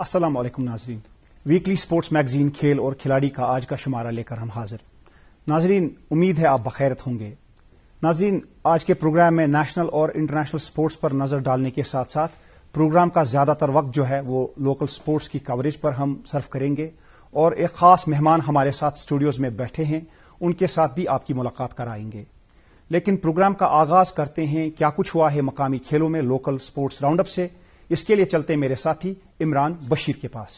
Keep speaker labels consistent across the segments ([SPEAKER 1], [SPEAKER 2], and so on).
[SPEAKER 1] السلام علیکم ناظرین، ویکلی سپورٹس میگزین کھیل اور کھلاڑی کا آج کا شمارہ لے کر ہم حاضر۔ ناظرین، امید ہے آپ بخیرت ہوں گے۔ ناظرین، آج کے پروگرام میں نیشنل اور انٹرنیشنل سپورٹس پر نظر ڈالنے کے ساتھ ساتھ پروگرام کا زیادہ تر وقت جو ہے وہ لوکل سپورٹس کی کوریج پر ہم صرف کریں گے، اور ایک خاص مہمان ہمارے ساتھ اسٹوڈیوز میں بیٹھے ہیں، ان کے ساتھ بھی آپ کی ملاقات کرائیں گے۔ لیکن پروگرام کا آغاز کرتے ہیں کیا کچھ ہوا ہے مقامی کھیلوں میں لوکل سپورٹس راؤنڈ اپ سے۔ اس کے لیے چلتے میرے ساتھی عمران بشیر کے پاس۔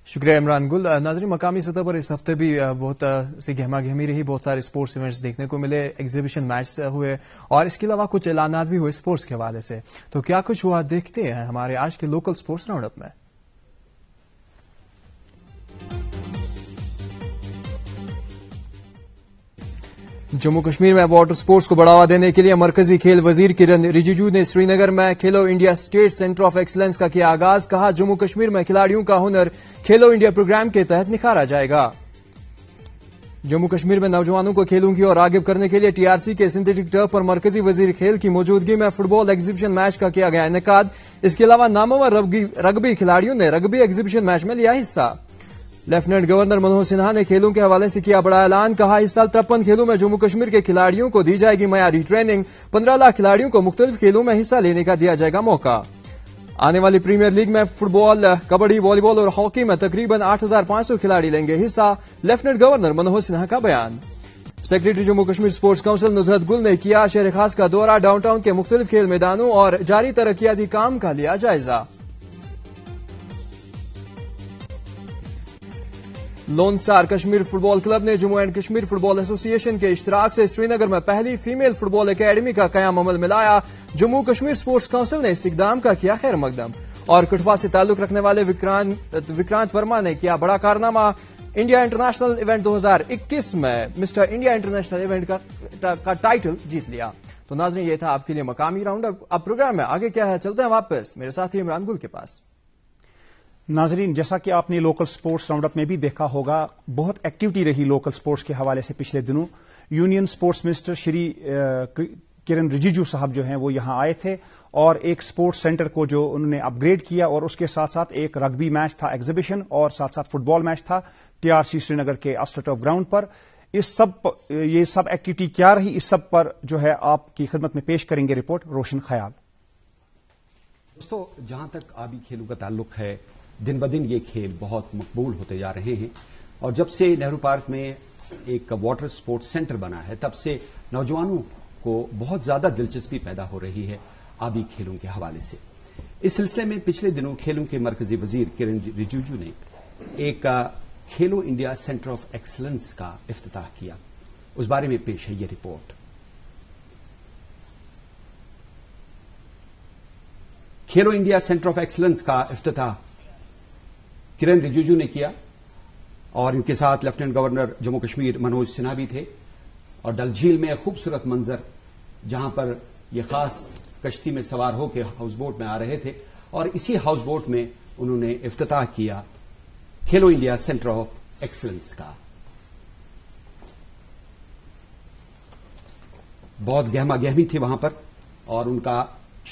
[SPEAKER 2] شکریہ عمران گل۔ ناظرین، مقامی سطح پر اس ہفتے بھی بہت سی گہما گہمی رہی، بہت سارے اسپورٹس ایونٹس دیکھنے کو ملے، ایگزیبیشن میچ ہوئے اور اس کے علاوہ کچھ اعلانات بھی ہوئے اسپورٹس کے حوالے سے۔ تو کیا کچھ ہوا دیکھتے ہیں ہمارے آج کے لوکل اسپورٹس راؤنڈ اپ میں۔ جموں کشمیر میں واٹر سپورٹس کو بڑھاوا دینے کے لیے مرکزی کھیل وزیر کرن رجیجو نے سری نگر میں کھیلو India state centre of excellence کا کیا آغاز۔ کہا، جموں کشمیر میں کھلاڑیوں کا ہنر کھیلو انڈیا پروگرام کے تحت نکھارا جائے گا۔ جموں کشمیر میں نوجوانوں کو کھیلوں کی اور راغب کرنے کے لیے ٹی آر سی کے سنتھیٹک ٹرف پر مرکزی وزیر کھیل کی موجودگی میں فٹ بال ایگزیبیشن میچ کا کیا گیا انعقاد۔ اس کے علاوہ نامور رگبی کھلاڑیوں نے رگبی ایگزیبیشن میچ میں لیا حصہ۔ لیفٹیننٹ گورنر منوہر سنہا نے کھیلوں کے حوالے سے کیا بڑا اعلان۔ کہا، اس سال 53 کھیلوں میں جموں کشمیر کے کھلاڑیوں کو دی جائے گی معیاری ٹریننگ، 15 لاکھ کھلاڑیوں کو مختلف کھیلوں میں حصہ لینے کا دیا جائے گا موقع۔ آنے والی پریمیئر لیگ میں فٹ بال، کبڈی، والی بال اور ہاکی میں تقریباً 8500 کھلاڑی لیں گے حصہ۔ لیفٹیننٹ گورنر منوہر سنہا کا بیان۔ Secretary Jammu Kashmir sports council Nusrat Gul نے کیا شہر خاص کا دورہ، ڈاؤن ٹاؤن کے مختلف کھیل میدانوں اور جاری ترقیاتی کام کا لیا جائزہ۔ لون سٹار کشمیر فٹ بال کلب نے جموں اینڈ کشمیر فٹ بال ایسوسی ایشن کے اشتراک سے سری نگر میں پہلی فیمیل فٹ بال اکیڈمی کا قیام عمل میں لایا۔ جموں کشمیر سپورٹس کونسل نے اس اقدام کا کیا خیر مقدم، اور کٹھوا سے تعلق رکھنے والے وکرانت ورما نے کیا بڑا کارنامہ۔ انڈیا انٹرنیشنل ایونٹ 2021 میں مسٹر انڈیا انٹرنیشنل ایونٹ کا ٹائٹل جیت لیا۔ تو ناظرین، یہ تھا آپ کے لیے مقامی راؤنڈ اپ۔ اب پروگرام میں آگے کیا ہے، چلتے ہیں واپس میرے ساتھی عمران گل کے پاس۔
[SPEAKER 1] ناظرین، جیسا کہ آپ نے لوکل سپورٹس راؤنڈ اپ میں بھی دیکھا ہوگا، بہت ایکٹیویٹی رہی لوکل سپورٹس کے حوالے سے پچھلے دنوں۔ یونین سپورٹس منسٹر شری کرن رجیجو صاحب جو ہیں وہ یہاں آئے تھے، اور ایک سپورٹس سینٹر کو جو انہوں نے اپ گریڈ کیا، اور اس کے ساتھ ساتھ ایک رگبی میچ تھا ایگزیبیشن، اور ساتھ ساتھ فٹ بال میچ تھا ٹی آر سی سری نگر کے اسٹروٹرف گراؤنڈ پر۔ یہ سب ایکٹیویٹی کیا رہی، اس سب پر جو ہے آپ کی خدمت میں پیش کریں گے رپورٹ روشن خیال۔
[SPEAKER 3] دوستو، جہاں تک آبی کھیلوں کا تعلق ہے، دن بدن یہ کھیل بہت مقبول ہوتے جا رہے ہیں، اور جب سے نہرو پارک میں ایک واٹر سپورٹس سینٹر بنا ہے، تب سے نوجوانوں کو بہت زیادہ دلچسپی پیدا ہو رہی ہے آبی کھیلوں کے حوالے سے۔ اس سلسلے میں پچھلے دنوں کھیلوں کے مرکزی وزیر کرن رجیجو نے ایک کھیلو انڈیا سینٹر آف ایکسلنس کا افتتاح کیا۔ اس بارے میں پیش ہے یہ رپورٹ۔ کھیلو انڈیا سینٹر آف ایکسلنس کا افتتاح کرن رجیجو نے کیا، اور ان کے ساتھ لیفٹیننٹ گورنر جموں کشمیر منوہر سنہا بھی تھے، اور ڈل جھیل میں خوبصورت منظر جہاں پر یہ خاص کشتی میں سوار ہو کے ہاؤس بوٹ میں آ رہے تھے، اور اسی ہاؤس بوٹ میں انہوں نے افتتاح کیا کھیلو انڈیا سینٹر آف ایکسلنس کا۔ بہت گہما گہمی تھی وہاں پر، اور ان کا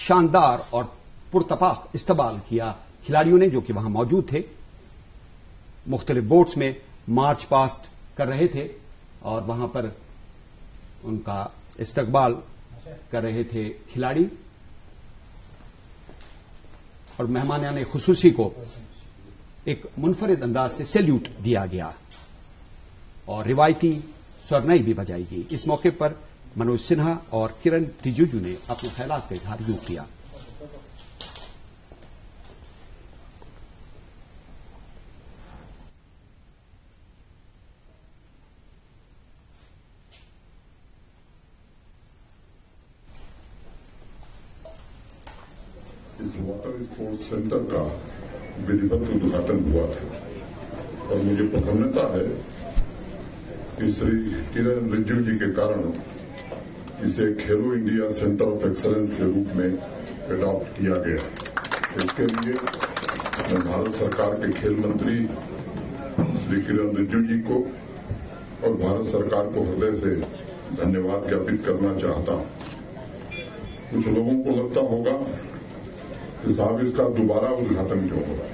[SPEAKER 3] شاندار اور پرتپاک استقبال کیا کھلاڑیوں نے جو کہ وہاں موجود تھے۔ مختلف بوٹس میں مارچ پاسٹ کر رہے تھے، اور وہاں پر ان کا استقبال کر رہے تھے کھلاڑی، اور مہمانان خصوصی کو ایک منفرد انداز سے سیلیوٹ دیا گیا، اور روایتی سرنائی بھی بجائی گئی۔ اس موقع پر منوج سنہا اور کرن رجیجو نے اپنے خیالات کا اظہار یوں کیا۔
[SPEAKER 4] اس واٹر اسپورٹس سینٹر کا ودھیوت ادگھاٹن ہوا تھا، اور مجھے پرسنتا ہے کہ شری کرن رجیجو جی کے کارن اسے کھیلو انڈیا سینٹر آف ایکسلنس کے روپ میں اڈاپٹ کیا گیا۔ اس کے لیے میں بھارت سرکار کے کھیل منتری شری کرن رجیجو جی کو اور بھارت سرکار کو ہردے سے دھنیہ واد جاپت کرنا چاہتا ہوں۔ کچھ لوگوں کو لگتا ہوگا کہ صاحب اس کا دوبارہ ادگھاٹن کیوں ہو رہا ہے،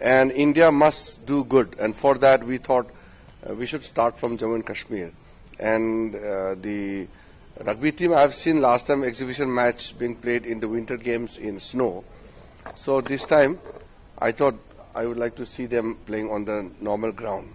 [SPEAKER 5] and India must do good, and for that we thought we should start from Jammu and Kashmir. And the rugby team, I have seen last time exhibition match being played in the winter games in snow, so this time I thought I would like to see them playing on the normal ground.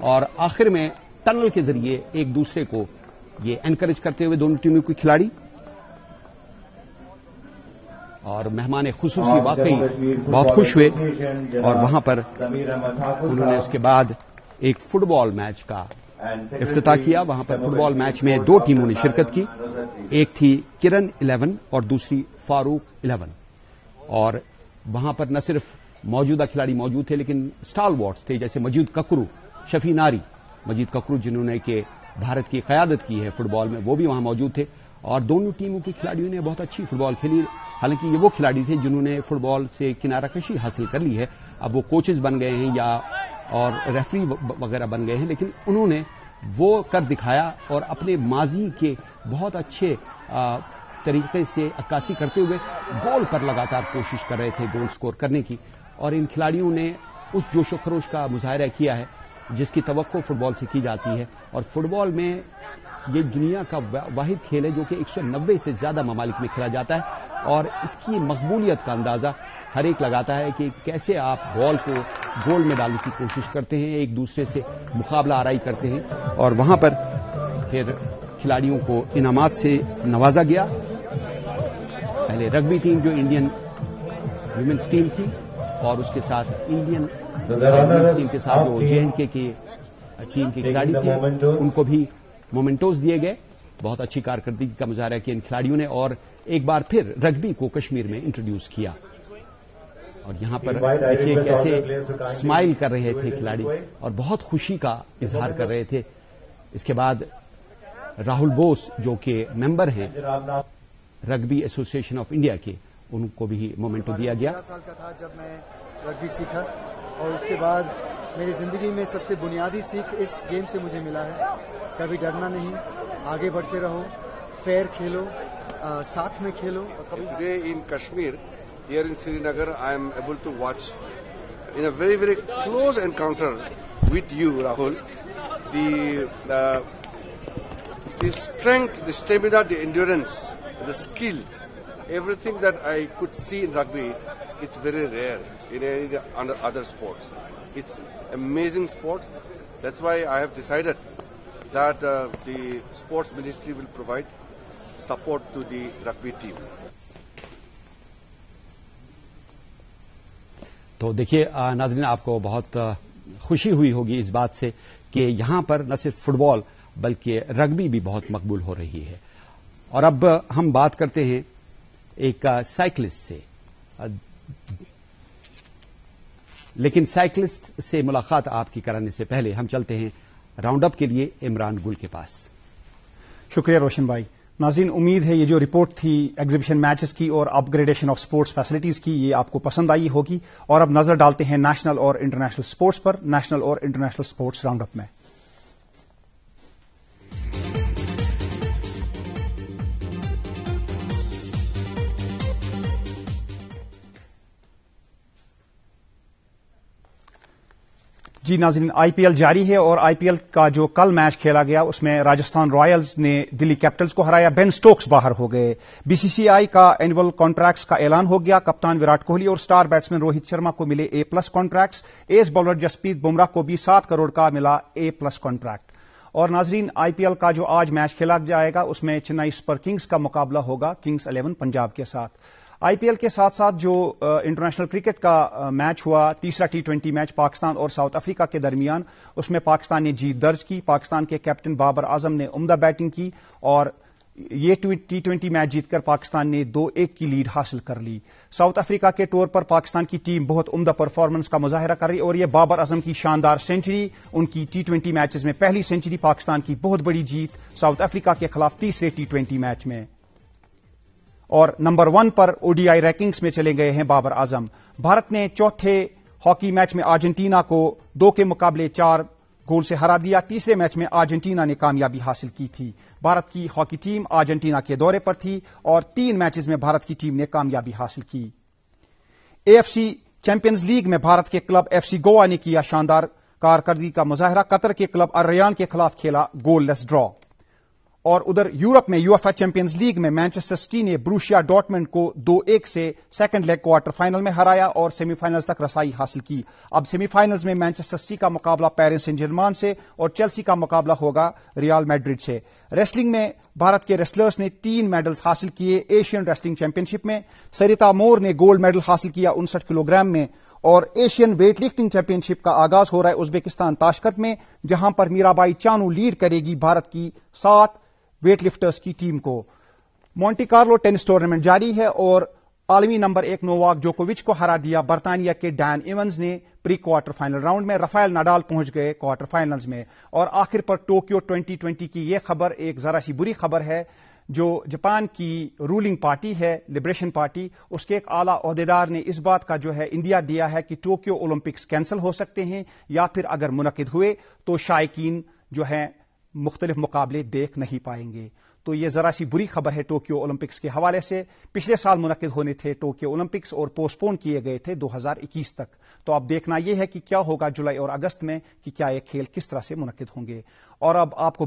[SPEAKER 3] اور آخر میں tunnel کے ذریعے ایک دوسرے کو یہ encourage کرتے ہوئے دونوں ٹیموں کے کھلاڑی اور مہمان خصوصی واقعی بہت خوش ہوئے اور وہاں پر انہوں نے اس کے بعد ایک فٹ بال میچ کا افتتاح کیا. وہاں پر فٹ بال میچ میں دو ٹیموں نے شرکت کی, ایک تھی کرن 11 اور دوسری فاروق 11. اور وہاں پر نہ صرف موجودہ کھلاڑی موجود تھے لیکن اسٹال وارڈز تھے, جیسے مجید ککرو, شفیع ناری, مجید ککرو جنہوں نے کہ بھارت کی قیادت کی ہے فٹ بال میں, وہ بھی وہاں موجود تھے. اور دونوں ٹیموں کے کھلاڑیوں نے بہت اچھی فٹ بال کھیلی. حالانکہ یہ وہ کھلاڑی تھے جنہوں نے فٹ بال سے کنارہ کشی حاصل کر لی ہے, اب وہ کوچز بن گئے ہیں یا اور ریفری وغیرہ بن گئے ہیں, لیکن انہوں نے وہ کر دکھایا اور اپنے ماضی کے بہت اچھے طریقے سے عکاسی کرتے ہوئے گول پر لگاتار کوشش کر رہے تھے گول سکور کرنے کی. اور ان کھلاڑیوں نے اس جوش و خروش کا مظاہرہ کیا ہے جس کی توقع فٹ بال سے کی جاتی ہے. اور فٹ بال میں یہ دنیا کا واحد کھیل ہے جو کہ 190 سے زیادہ ممالک میں کھیلا جاتا ہے, اور اس کی مقبولیت کا اندازہ ہر ایک لگاتا ہے کہ کیسے آپ بال کو گول میں ڈالنے کی کوشش کرتے ہیں, ایک دوسرے سے مقابلہ آرائی کرتے ہیں. اور وہاں پر پھر کھلاڑیوں کو انعامات سے نوازا گیا. پہلے رگبی ٹیم جو انڈین ویمنس ٹیم تھی, اور اس کے ساتھ انڈین ویمنس ٹیم کے ساتھ جو JNK کی ٹیم کے کھلاڑی تھے ان کو بھی مومنٹوز دیے گئے. بہت اچھی کارکردگی کا مظاہرہ کیا ان کھلاڑیوں نے, اور ایک بار پھر رگبی کو کشمیر میں انٹروڈیوس کیا. اور یہاں پر دیکھیے کیسے اسمائل کر رہے تھے کھلاڑی اور بہت خوشی کا اظہار کر رہے تھے. اس کے بعد راہل بوس جو کہ ممبر ہیں رگبی ایسوسی ایشن آف انڈیا کے, ان کو بھی مومنٹو دیا گیا.
[SPEAKER 6] 18 سال کا تھا جب میں رگبی سیکھا, اور اس کے بعد میری زندگی میں سب سے بنیادی سیکھ اس گیم سے مجھے ملا ہے. کبھی ڈرنا نہیں, آگے بڑھتے رہو, فیئر کھیلو, ساتھ میں کھیلو.
[SPEAKER 5] Today in Kashmir, here in Srinagar, I am able to watch in a very, very close encounter with you, Rahul, the strength, the stamina, the endurance, the skill, everything that I could see in rugby, it's very rare in any other sports. It's amazing sport. That's why I have decided that the sports ministry will provide support to the rugby team.
[SPEAKER 3] تو دیکھیے ناظرین, آپ کو بہت خوشی ہوئی ہوگی اس بات سے کہ یہاں پر نہ صرف فٹ بال بلکہ رگبی بھی بہت مقبول ہو رہی ہے. اور اب ہم بات کرتے ہیں ایک سائیکلسٹ سے, لیکن سائیکلسٹ سے ملاقات آپ کی کرانے سے پہلے ہم چلتے ہیں راؤنڈ اپ کے لیے عمران گل کے پاس.
[SPEAKER 1] شکریہ روشن بھائی. ناظرین, امید ہے یہ جو رپورٹ تھی ایگزیبیشن میچز کی اور اپ گریڈیشن آف سپورٹس فیسلٹیز کی, یہ آپ کو پسند آئی ہوگی. اور اب نظر ڈالتے ہیں نیشنل اور انٹرنیشنل سپورٹس پر, نیشنل اور انٹرنیشنل سپورٹس راؤنڈ اپ میں. جی ناظرین, IPL جاری ہے اور IPL کا جو کل میچ کھیلا گیا اس میں راجستھان رائلز نے دلی کیپٹلز کو ہرایا. بین سٹوکس باہر ہو گئے. BCCI کا اینول کانٹریکٹس کا اعلان ہو گیا. کپتان وراٹ کوہلی اور سٹار بیٹسمین روہت شرما کو ملے A+ contracts. Ace bowler Jasprit Bumrah کو بھی 7 کروڑ کا ملا A+ کانٹریکٹ. اور ناظرین, IPL کا جو آج میچ کھیلا جائے گا اس میں چنئی سپر کنگز کا مقابلہ ہوگا کنگز 11 پنجاب کے ساتھ. IPL کے ساتھ ساتھ جو انٹرنیشنل کرکٹ کا میچ ہوا, تیسرا T20 میچ پاکستان اور ساؤتھ افریقہ کے درمیان, اس میں پاکستان نے جیت درج کی. پاکستان کے کیپٹن بابر اعظم نے عمدہ بیٹنگ کی اور یہ T20 میچ جیت کر پاکستان نے 2-1 کی لیڈ حاصل کر لی. ساؤتھ افریقہ کے ٹور پر پاکستان کی ٹیم بہت عمدہ پرفارمنس کا مظاہرہ کر رہی اور یہ بابر اعظم کی شاندار سینچری, ان کی T20 میچز میں پہلی سینچری, پاکستان کی بہت بڑی جیت ساؤتھ افریقہ کے خلاف تیسرے T20 میچ میں. اور نمبر 1 پر ODI رینکنگز میں چلے گئے ہیں بابر اعظم. بھارت نے چوتھے ہاکی میچ میں ارجنٹینا کو 2 کے مقابلے 4 گول سے ہرا دیا. تیسرے میچ میں ارجنٹینا نے کامیابی حاصل کی تھی. بھارت کی ہاکی ٹیم ارجنٹینا کے دورے پر تھی اور 3 میچز میں بھارت کی ٹیم نے کامیابی حاصل کی. AFC چیمپئنز لیگ میں بھارت کے کلب FC گوا نے کیا شاندار کارکردگی کا مظاہرہ. قطر کے کلب الریان کے خلاف کھیلا گول لیس ڈرا. اور ادھر یورپ میں UEFA چیمپئنز لیگ میں مانچسٹر سٹی نے بروسیا ڈارٹمنڈ کو 2-1 سے سیکنڈ لیگ کوارٹر فائنل میں ہرایا اور سیمی فائنلز تک رسائی حاصل کی. اب سیمی فائنلز میں مانچسٹر سٹی کا مقابلہ پیرس سین جرمان سے اور چیلسی کا مقابلہ ہوگا ریال میڈرڈ سے. ریسلنگ میں بھارت کے ریسلرز نے 3 میڈلز حاصل کیے. ایشین ریسلنگ چیمپئن شپ میں سریتا مور نے گولڈ میڈل حاصل کیا 59 کلو گرام میں. اور ایشین ویٹ لفٹنگ چیمپئن شپ کا آغاز ہو رہا ہے ازبکستان تاشکند میں, جہاں پر میرا بائی چانو لیڈ کرے گی بھارت کی 7 ویٹ لفٹرز کی ٹیم کو. مونٹی کارلو ٹینس ٹورنامنٹ جاری ہے اور عالمی نمبر 1 نوواک جوکووچ کو ہرا دیا برطانیہ کے ڈین ایونز نے پری کوارٹر فائنل راؤنڈ میں. رافائل نڈال پہنچ گئے کوارٹر فائنلز میں. اور آخر پر ٹوکیو 2020 کی یہ خبر ایک ذرا سی بری خبر ہے. جو جاپان کی رولنگ پارٹی ہے لبریشن پارٹی, اس کے ایک اعلیٰ عہدیدار نے اس بات کا جو ہے اندیا دیا ہے کہ ٹوکیو اولمپکس کینسل ہو سکتے ہیں یا پھر اگر منعقد ہوئے تو شائقین جو ہے مختلف مقابلے دیکھ نہیں پائیں گے. تو یہ ذرا سی بری خبر ہے ٹوکیو اولمپکس کے حوالے سے. پچھلے سال منعقد ہونے تھے ٹوکیو اولمپکس اور پوسٹ پون کیے گئے تھے 2021 تک. تو اب دیکھنا یہ ہے کہ کیا ہوگا جولائی اور اگست میں, کہ کیا یہ کھیل کس طرح سے منعقد ہوں گے. اور اب آپ کو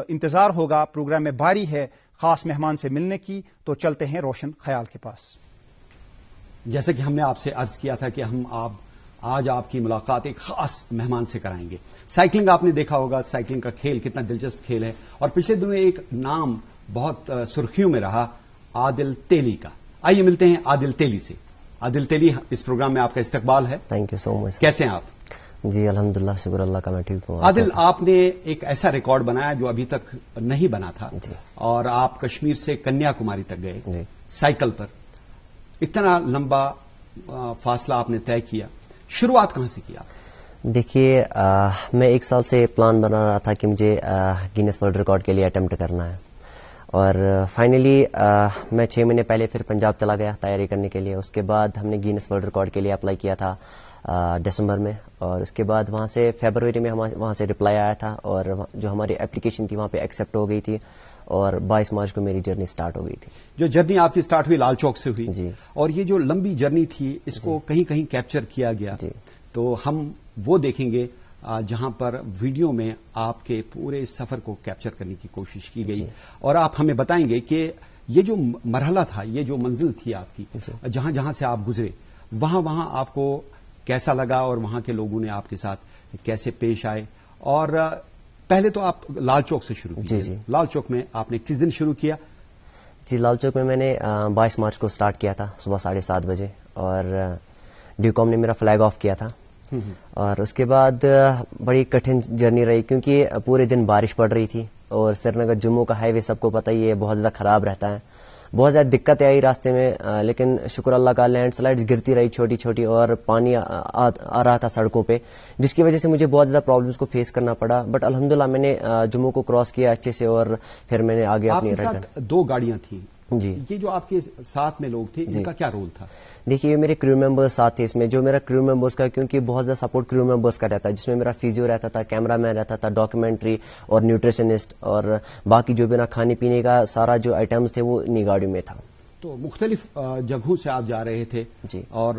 [SPEAKER 1] انتظار ہوگا, پروگرام میں باری ہے خاص مہمان سے ملنے کی, تو چلتے ہیں روشن خیال کے پاس.
[SPEAKER 3] جیسا کہ ہم نے آپ سے عرض کیا تھا کہ ہم آج آپ کی ملاقات ایک خاص مہمان سے کرائیں گے. سائیکلنگ آپ نے دیکھا ہوگا, سائیکلنگ کا کھیل کتنا دلچسپ کھیل ہے, اور پچھلے دنوں ایک نام بہت سرخیوں میں رہا, عادل تیلی کا. آئیے ملتے ہیں عادل تیلی سے. عادل تیلی, اس پروگرام میں آپ کا استقبال ہے.
[SPEAKER 7] تھینک یو سو مچ.
[SPEAKER 3] کیسے ہیں آپ؟
[SPEAKER 7] جی الحمدللہ, شکر اللہ کا, میں ٹھیک ہوں.
[SPEAKER 3] عادل, آپ نے ایک ایسا ریکارڈ بنایا جو ابھی تک نہیں بنا تھا,
[SPEAKER 7] جی.
[SPEAKER 3] اور آپ کشمیر سے کنیا کماری تک گئے
[SPEAKER 7] جی.
[SPEAKER 3] سائیکل پر. اتنا لمبا فاصلہ آپ نے طے کیا, شروعات کہاں سے کیا؟
[SPEAKER 7] دیکھیے, میں 1 سال سے پلان بنا رہا تھا کہ مجھے گینیس ورلڈ ریکارڈ کے لیے اٹیمپٹ کرنا ہے, اور فائنلی میں 6 مہینے پہلے پھر پنجاب چلا گیا تیاری کرنے کے لیے. اس کے بعد ہم نے گینیس ورلڈ ریکارڈ کے لیے اپلائی کیا تھا دسمبر میں, اور اس کے بعد وہاں سے فیبروری میں وہاں سے رپلائی آیا تھا, اور جو ہماری اپلیکیشن تھی وہاں پہ ایکسیپٹ ہو گئی تھی, اور 22 مارچ کو میری جرنی سٹارٹ ہو گئی تھی.
[SPEAKER 3] جو جرنی آپ کی سٹارٹ ہوئی لال چوک سے ہوئی,
[SPEAKER 7] جی.
[SPEAKER 3] اور یہ جو لمبی جرنی تھی اس کو کہیں کہیں کیپچر کیا گیا,
[SPEAKER 7] جی.
[SPEAKER 3] تو ہم وہ دیکھیں گے جہاں پر ویڈیو میں آپ کے پورے سفر کو کیپچر کرنے کی کوشش کی گئی,
[SPEAKER 7] جی.
[SPEAKER 3] اور آپ ہمیں بتائیں گے کہ یہ جو مرحلہ تھا, یہ جو منزل تھی آپ کی,
[SPEAKER 7] جی.
[SPEAKER 3] جہاں جہاں سے آپ گزرے, وہاں آپ کو کیسا لگا, اور وہاں کے لوگوں نے آپ کے ساتھ کیسے پیش آئے. اور پہلے تو آپ لال چوک سے شروع کیے.
[SPEAKER 7] جی.
[SPEAKER 3] لال چوک میں آپ نے کس دن شروع کیا؟
[SPEAKER 7] جی, لال چوک میں نے 22 مارچ کو سٹارٹ کیا تھا صبح 7:30 بجے, اور ڈیوکام نے میرا فلیگ آف کیا تھا. اور اس کے بعد بڑی کٹھن جرنی رہی, کیونکہ پورے دن بارش پڑ رہی تھی, اور سری نگر جموں کا ہائی وے سب کو پتہ ہی ہے بہت زیادہ خراب رہتا ہے. بہت زیادہ دقتیں آئی راستے میں, لیکن شکر اللہ کا لینڈ سلائڈز گرتی رہی چھوٹی چھوٹی, اور پانی آ رہا تھا سڑکوں پہ, جس کی وجہ سے مجھے بہت زیادہ پرابلمس کو فیس کرنا پڑا. بٹ الحمدللہ میں نے جموں کو کراس کیا اچھے سے, اور پھر میں نے آگے اپنی
[SPEAKER 3] آپ کے ساتھ 2 گاڑیاں تھیں.
[SPEAKER 7] جی.
[SPEAKER 3] یہ جو آپ کے ساتھ میں لوگ تھے, ان کا کیا رول تھا؟
[SPEAKER 7] دیکھیے, میرے کرو ممبرز ساتھ تھے اس میں. جو میرا کرو ممبرز کا, کیونکہ بہت زیادہ سپورٹ کرو ممبرز کا رہتا ہے, جس میں میرا فیزیو رہتا تھا, کیمرہ مین رہتا تھا, ڈاکیومنٹری اور نیوٹریشنسٹ, اور باقی جو میرا کھانے پینے کا سارا جو آئٹمز تھے وہ انہی گاڑیوں میں تھا.
[SPEAKER 3] تو مختلف جگہوں سے آپ جا رہے تھے,
[SPEAKER 7] جی.
[SPEAKER 3] اور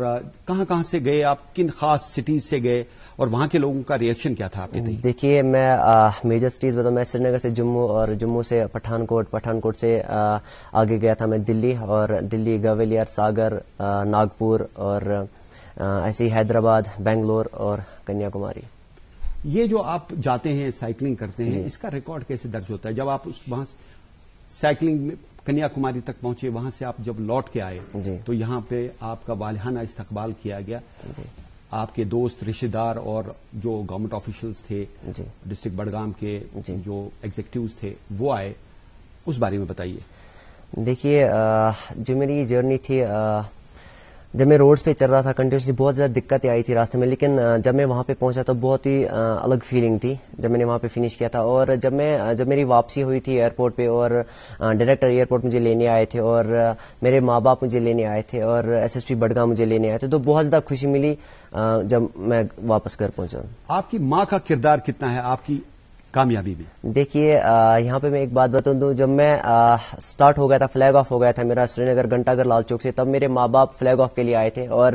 [SPEAKER 3] کہاں کہاں سے گئے آپ, کن خاص سٹیز سے گئے, اور وہاں کے لوگوں کا ریئیکشن کیا تھا آپ کے؟
[SPEAKER 7] دیکھیے, میں میجر سٹیز بتاؤں, میں سری نگر سے جموں, اور جموں سے پٹھان کوٹ سے آگے گیا تھا میں دلی, اور دلی گوالیر, ساگر, ناگپور, اور ایسے ہی حیدرآباد, بنگلور اور کنیا کماری.
[SPEAKER 3] یہ جو آپ جاتے ہیں سائیکلنگ کرتے ہیں,
[SPEAKER 7] جی.
[SPEAKER 3] اس کا ریکارڈ کیسے درج ہوتا ہے؟ جب آپ وہاں سائیکلنگ میں کنیا کماری تک پہنچے, وہاں سے آپ جب لوٹ کے آئے,
[SPEAKER 7] جی.
[SPEAKER 3] تو یہاں پہ آپ کا والہانہ استقبال کیا گیا,
[SPEAKER 7] جی.
[SPEAKER 3] آپ کے دوست, رشتہ دار, اور جو گورنمنٹ آفیشلز تھے,
[SPEAKER 7] جی.
[SPEAKER 3] ڈسٹرکٹ بڑگام کے
[SPEAKER 7] جی.
[SPEAKER 3] جو ایگزیکٹوز تھے, وہ آئے, اس بارے میں بتائیے.
[SPEAKER 7] دیکھیے, جو میری جرنی تھی, جب میں روڈز پہ چل رہا تھا کنٹینیوسلی, بہت زیادہ دقتیں آئی تھی راستے میں, لیکن جب میں وہاں پہ پہنچا تو بہت ہی الگ فیلنگ تھی جب میں نے وہاں پہ فنش کیا تھا. اور جب میری واپسی ہوئی تھی ایئرپورٹ پہ, اور ڈائریکٹر ایئرپورٹ مجھے لینے آئے تھے, اور میرے ماں باپ مجھے لینے آئے تھے, اور SSP بڑگام مجھے لینے آئے تھے, تو بہت زیادہ خوشی ملی جب میں واپس گھر پہنچا.
[SPEAKER 3] آپ کی ماں کا کردار کتنا ہے آپ کی کامیابی میں؟
[SPEAKER 7] دیکھیے, یہاں پہ میں ایک بات بتا دوں, جب میں سٹارٹ ہو گیا تھا, فلیگ آف ہو گیا تھا میرا سری نگر گھنٹہ گھر لال چوک سے, تب میرے ماں باپ فلیگ آف کے لیے آئے تھے, اور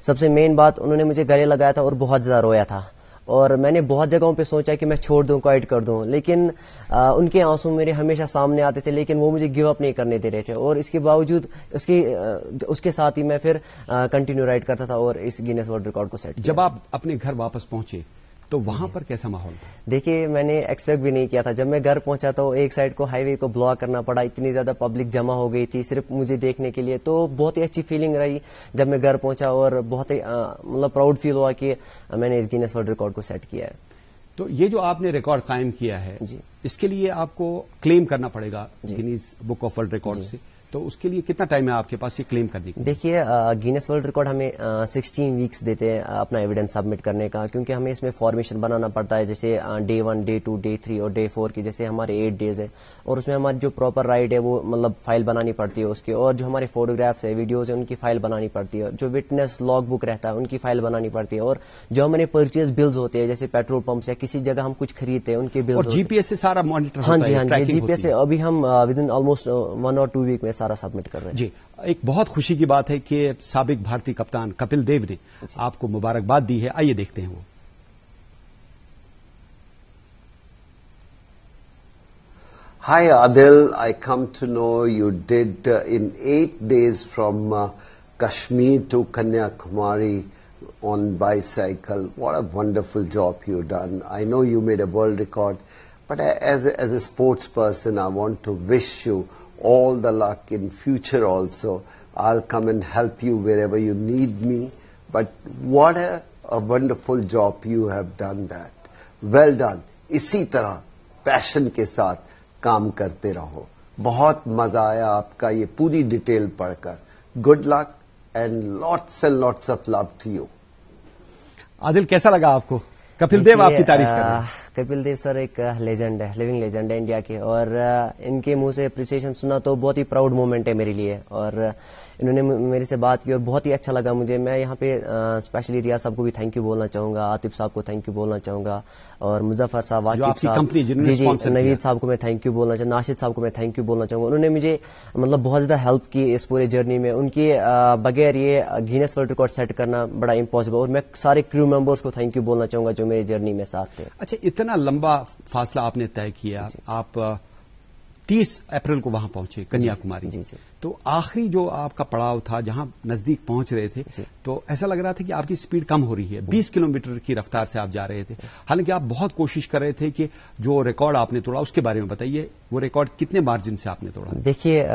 [SPEAKER 7] سب سے مین بات, انہوں نے مجھے گلے لگایا تھا اور بہت زیادہ رویا تھا. اور میں نے بہت جگہوں پہ سوچا کہ میں چھوڑ دوں، کوائٹ کر دوں، لیکن ان کے آنسو میرے ہمیشہ سامنے آتے تھے، لیکن وہ مجھے گیو اپ نہیں کرنے دے رہے تھے، اور اس کے باوجود اس کے ساتھ ہی میں پھر کنٹینیو رائڈ کرتا تھا اور اس گینیس ورلڈ ریکارڈ کو سیٹ کیا۔
[SPEAKER 3] جب آپ اپنے گھر واپس پہنچے تو وہاں پر کیسا ماحول تھا؟
[SPEAKER 7] دیکھیے میں نے ایکسپیکٹ بھی نہیں کیا تھا، جب میں گھر پہنچا تو ایک سائڈ کو ہائی وے کو بلاک کرنا پڑا، اتنی زیادہ پبلک جمع ہو گئی تھی صرف مجھے دیکھنے کے لیے، تو بہت ہی اچھی فیلنگ رہی جب میں گھر پہنچا، اور بہت ہی مطلب پراؤڈ فیل ہوا کہ میں نے اس گینیس ورلڈ ریکارڈ کو سیٹ کیا ہے۔
[SPEAKER 3] تو یہ جو آپ نے ریکارڈ قائم کیا ہے
[SPEAKER 7] جی،
[SPEAKER 3] اس کے لیے آپ کو کلیم کرنا پڑے گا Guinness book of world record سے، تو اس کے لیے کتنا ٹائم ہے آپ کے پاس یہ کلیم کرنے کی؟
[SPEAKER 7] دیکھیے گینیس ورلڈ ریکارڈ ہمیں 16 ویکس دیتے ہیں اپنا ایویڈنس سبمٹ کرنے کا، کیونکہ ہمیں اس میں فارمیشن بنانا پڑتا ہے، جیسے ڈے 1 ڈے 2 ڈے 3 اور ڈے 4 کی، جیسے ہمارے 8 ڈیز ہے، اور اس میں ہماری جو پراپر رائڈ ہے وہ مطلب فائل بنانی پڑتی ہے اس کی، اور جو ہمارے فوٹوگرافس ہے ویڈیوز ہیں ان کی فائل بنانی پڑتی ہے، جو وٹنس لاگ بک رہتا ہے ان کی فائل بنانی پڑتی ہے، اور جو ہمارے پرچیز بلز ہوتے ہیں جیسے پیٹرول پمپس یا کسی جگہ ہم کچھ خریدتے ہیں ان کے بلز،
[SPEAKER 3] اور جی پی ایس سے سارا مانیٹر ہوتا ہے؟
[SPEAKER 7] ہاں جی ہاں جی، جی پی ایس سے ابھی ہم ود ان آلموسٹ 1 اور 2 ویک میں سارا سبمٹ کر رہے ہیں۔
[SPEAKER 3] جی، ایک بہت خوشی کی بات ہے کہ سابق بھارتی کپتان کپل دیو نے آپ کو مبارکباد دی ہے، آئیے دیکھتے ہیں وہ۔
[SPEAKER 8] Hi Adil, I come to know you did in 8 days from Kashmir to Kanyakumari on bicycle. What a wonderful job you've done. I know you made a world record, but as a sports person, I want to wish you all the luck in future also. I'll come and help you wherever you need me. But what a wonderful job you have done that. Well done. اسی طرح پیشن کے ساتھ کام کرتے رہو. بہت مزہ آیا آپ کا یہ پوری ڈیٹیل پڑھ کر. Good luck and lots of love to you.
[SPEAKER 3] Adil کیسا لگا آپ کو؟ کپل دیو آپ کی تعریف کر رہے ہیں۔
[SPEAKER 7] کپل دیو سر ایک لیجنڈ ہے، لیونگ لیجنڈ ہے انڈیا کے، اور ان کے منہ سے اپریسیشن سنا تو بہت ہی پراؤڈ مومنٹ ہے میرے لیے، اور انہوں نے میرے سے بات کی اور بہت ہی اچھا لگا مجھے. میں یہاں پہ اسپیشلی ریاض صاحب کو بھی تھینک یو بولنا چاہوں گا، عاطف صاحب کو تھینک یو بولنا چاہوں گا، اور مظفر صاحب، واقف صاحب، جی نوید صاحب کو میں تھینک یو بولنا چاہوں گا، ناشد صاحب کو میں تھینک یو بولنا چاہوں گا. انہوں نے مجھے مطلب بہت زیادہ ہیلپ کی اس پورے جرنی میں. ان کے بغیر یہ گینیس ورلڈ ریکارڈ سیٹ کرنا بڑا امپاسبل، اور میں سارے کرو ممبرس کو تھینک یو بولنا چاہوں گا جو میری جرنی میں ساتھ تھے.
[SPEAKER 3] اچھا، اتنا لمبا فاصلہ آپ نے طے کیا، آپ 30 اپریل کو وہاں پہنچے کنیا کماری، تو آخری جو آپ کا پڑاؤ تھا جہاں نزدیک پہنچ رہے تھے تو ایسا لگ رہا تھا کہ آپ کی سپیڈ کم ہو رہی ہے، 20 کلومیٹر کی رفتار سے آپ جا رہے تھے، حالانکہ آپ بہت کوشش کر رہے تھے کہ جو ریکارڈ آپ نے توڑا اس کے بارے میں بتائیے. وہ ریکارڈ کتنے مارجن سے آپ نے توڑا؟
[SPEAKER 7] دیکھیے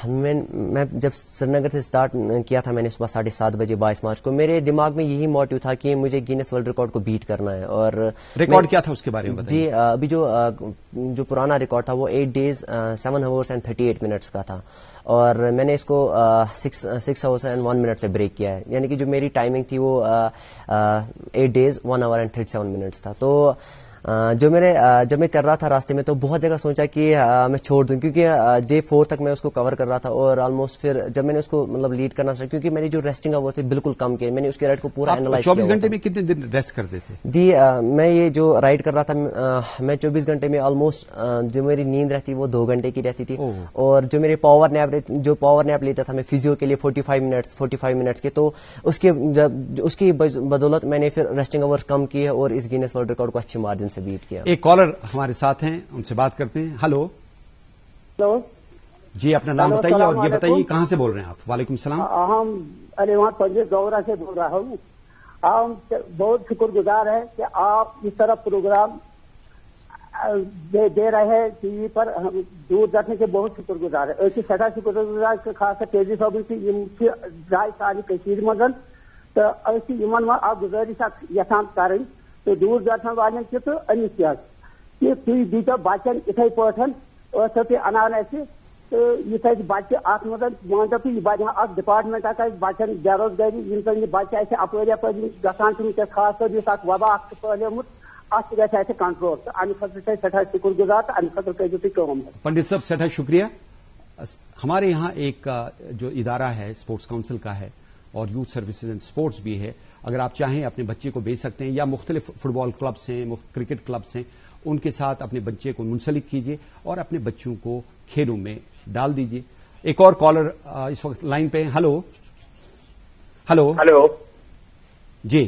[SPEAKER 7] میں جب سری نگر سے اسٹارٹ کیا تھا، میں نے صبح 7:30 بجے 22 مارچ کو، میرے دماغ میں یہی موٹیو تھا کہ مجھے گینیس ورلڈ ریکارڈ کو بیٹ کرنا ہے. اور
[SPEAKER 3] ریکارڈ کیا تھا اس کے بارے میں بتائیے؟
[SPEAKER 7] جی ابھی جو پرانا ریکارڈ تھا وہ 8 days 7 hours and 38 minutes کا تھا، اور میں نے اس کو 6 hours and 1 minute سے بریک کیا ہے، یعنی کہ جو میری ٹائمنگ تھی وہ 8 days 1 hour and 37 minutes تھا. تو جب میں چل رہا تھا راستے میں تو بہت جگہ سوچا کہ میں چھوڑ دوں، کیونکہ ڈے 4 تک میں اس کو کور کر رہا تھا، اور آلموسٹ پھر جب میں نے اس کو مطلب لیڈ کرنا اسٹارٹ، کیونکہ میری جو ریسٹنگ آور تھی بالکل کم کی، میں نے اس کے رائڈ کو پورا اینالائز کیا.
[SPEAKER 3] 24 گھنٹے میں کتنے دن ریسٹ کرتے تھے؟
[SPEAKER 7] جی میں یہ جو رائڈ کر رہا تھا میں 24 گھنٹے میں آلموسٹ جو میری نیند رہتی وہ 2 گھنٹے کی رہتی تھی، اور جو میرے پاور نیپ لیتا تھا میں فزیو کے لیے 45 منٹس کے، تو اس کی بدولت میں نے پھر ریسٹنگ آور کم کی ہے اور اس گینیس ورلڈ ریکارڈ کو اچھے مارجن سے بیٹ کیا.
[SPEAKER 3] ایک کالر ہمارے ساتھ ہیں، ان سے بات کرتے ہیں. ہلو جی، اپنا نام بتائیے اور یہ بتائیے کہاں سے بول رہے ہیں آپ؟ وعلیکم السلام.
[SPEAKER 9] ہم علیوان پنجاب گورا سے بول رہا ہوں. ہم بہت شکر گزار ہیں کہ آپ اس طرح پروگرام دے رہے ہیں ٹی وی پر، ہم دور درشن کے بہت شکر گزار ہیں. ایسی سٹھا شکر گزار خاص تیزی صاحب کی رائے ساری منزل تو ایسی آپ گزارش یسان کریں تو دور درشن والن کی تو امس کہ تھی دیو بچن اتھے پاٹھن تھی انان اہس تو یہ بچہ ات مانو تھی یہ بنہ اک ڈپارٹمنٹ اک بچن بے روزگاری یم زن یہ بچہ اہس اپر یپر گھان ونکس خاص طور اس وبا اخ پھہلیومت ات گھِ اہس کنٹرول تو امہ خاطر سٹھا شکر گزار تو امہ خاطر کریو تھی کام.
[SPEAKER 3] پنڈت صاحب سٹھا شکریہ. ہمارے یہاں ایک جو ادارہ ہے اسپورٹس کاؤنسل کا ہے اور یوتھ سروسز اینڈ اسپورٹس بھی ہے، اگر آپ چاہیں اپنے بچے کو بھیج سکتے ہیں، یا مختلف فٹ بال کلبس ہیں، کرکٹ کلبس ہیں، ان کے ساتھ اپنے بچے کو منسلک کیجیے اور اپنے بچوں کو کھیلوں میں ڈال دیجیے. ایک اور کالر اس وقت لائن پہ. ہلو
[SPEAKER 10] ہلو
[SPEAKER 3] جی،